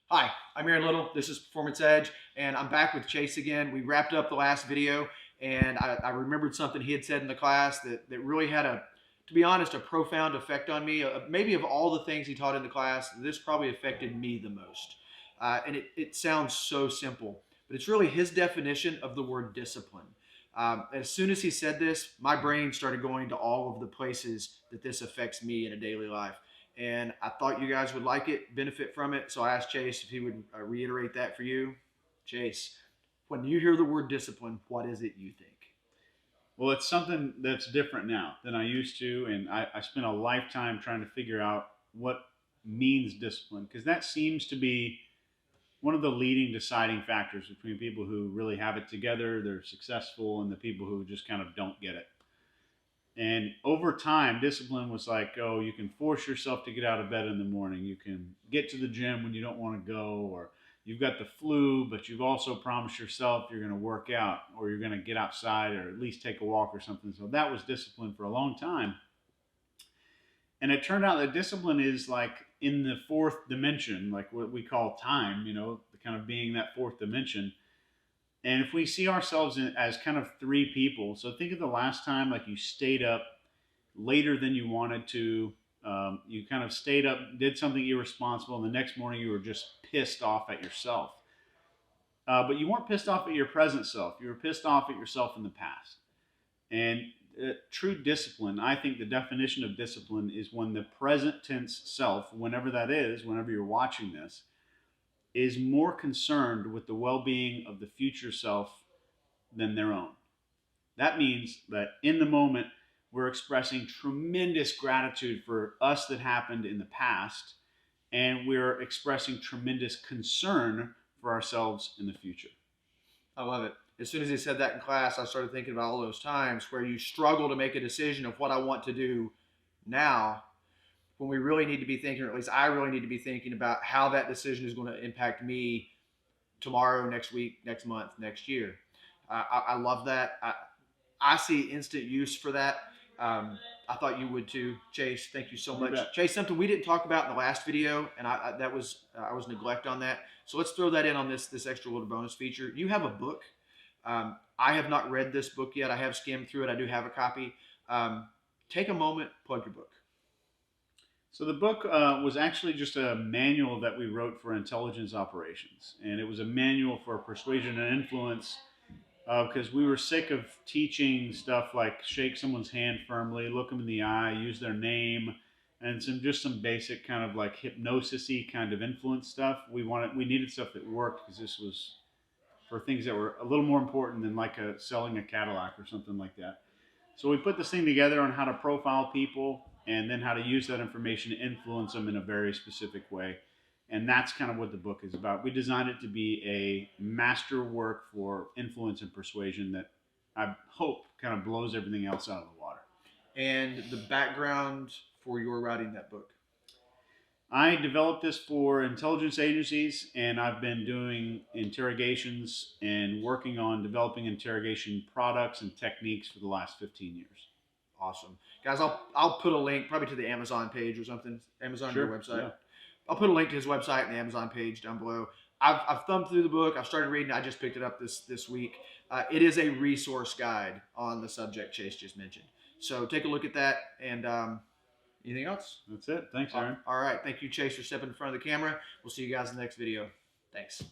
Hi, I'm Aaron Little. This is Performance Edge, and I'm back with Chase again. We wrapped up the last video, and I remembered something he had said in the class that really had to be honest, a profound effect on me. Maybe of all the things he taught in the class, this probably affected me the most. And it sounds so simple, but it's really his definition of the word discipline. As soon as he said this, my brain started going to all of the places that this affects me in a daily life, and I thought you guys would like it, benefit from it. So I asked Chase if he would reiterate that for you. Chase, when you hear the word discipline, what is it you think? Well, it's something that's different now than I used to, and I spent a lifetime trying to figure out what means discipline because that seems to be one of the leading deciding factors between people who really have it together, they're successful, and the people who just kind of don't get it. And over time, discipline was like, oh, you can force yourself to get out of bed in the morning. You can get to the gym when you don't want to go, or you've got the flu, but you've also promised yourself you're going to work out, or you're going to get outside, or at least take a walk or something. So that was discipline for a long time. And it turned out that discipline is like in the fourth dimension, like what we call time, kind of being that fourth dimension. And if we see ourselves as kind of three people, so think of the last time like you stayed up later than you wanted to. You kind of stayed up, did something irresponsible, and the next morning you were just pissed off at yourself. But you weren't pissed off at your present self. You were pissed off at yourself in the past. And true discipline, I think the definition of discipline is when the present tense self, whenever that is, whenever you're watching this, is more concerned with the well being of the future self than their own. That means that in the moment, we're expressing tremendous gratitude for us that happened in the past, and we're expressing tremendous concern for ourselves in the future. I love it. As soon as he said that in class, I started thinking about all those times where you struggle to make a decision of what I want to do now, when we really need to be thinking, or at least I really need to be thinking about how that decision is going to impact me tomorrow, next week, next month, next year. I love that. I see instant use for that. I thought you would too, Chase. Thank you so You much, bet. Chase. Something we didn't talk about in the last video, and that was I was neglect on that. So let's throw that in on this extra little bonus feature. You have a book. I have not read this book yet. I have skimmed through it. I do have a copy. Take a moment, plug your book. So the book was actually just a manual that we wrote for intelligence operations, and it was a manual for persuasion and influence because we were sick of teaching stuff like shake someone's hand firmly, look them in the eye, use their name, and some basic kind of like hypnosis-y kind of influence stuff. We needed stuff that worked because this was for things that were a little more important than like selling a Cadillac or something like that. So we put this thing together on how to profile people and then how to use that information to influence them in a very specific way. And that's kind of what the book is about. We designed it to be a master work for influence and persuasion that I hope kind of blows everything else out of the water. And the background for your writing that book. I developed this for intelligence agencies, and I've been doing interrogations and working on developing interrogation products and techniques for the last 15 years. Awesome, guys. I'll put a link probably to the Amazon page or something. Amazon, your Sure. website. Yeah. I'll put a link to his website and the Amazon page down below. I've thumbed through the book. I've started reading it. I just picked it up this week. It is a resource guide on the subject Chase just mentioned. So take a look at that. And anything else? That's it. Thanks, Aaron. All right. Thank you, Chase, for stepping in front of the camera. We'll see you guys in the next video. Thanks.